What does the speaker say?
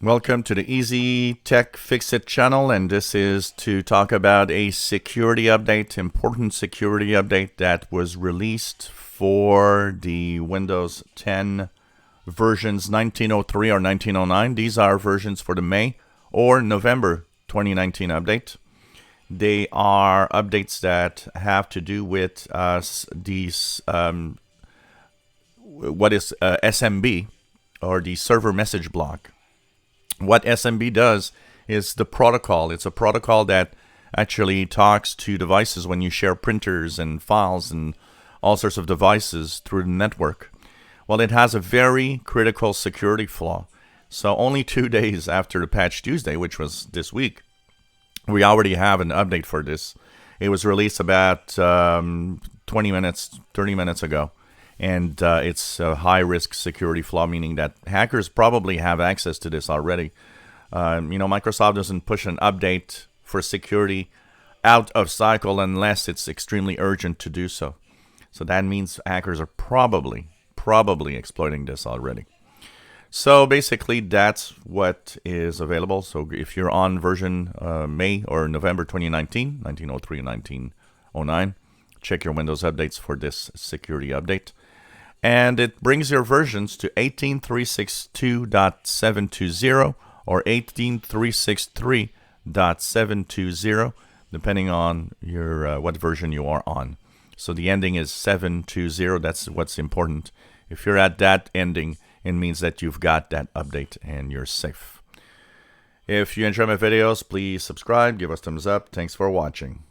Welcome to the Easy Tech Fixit channel, and this is to talk about a security update, important security update that was released for the Windows 10 versions 1903 or 1909. These are versions for the May or November 2019 update. They are updates that have to do with these what is SMB, or the server message block. What SMB does is the protocol. It's a protocol that actually talks to devices when you share printers and files and all sorts of devices through the network. Well, it has a very critical security flaw. So only 2 days after the patch Tuesday, which was this week, we already have an update for this. It was released about 20 minutes, 30 minutes ago. And it's a high-risk security flaw, meaning that hackers probably have access to this already. Microsoft doesn't push an update for security out of cycle unless it's extremely urgent to do so. So that means hackers are probably exploiting this already. So basically, that's what is available. So if you're on version May or November 2019, 1903 and 1909, check your Windows updates for this security update. And it brings your versions to 18362.720 or 18363.720, depending on your what version you are on. So the ending is 720. That's what's important. If you're at that ending, it means that you've got that update and you're safe. If you enjoy my videos, please subscribe, give us thumbs up. Thanks for watching.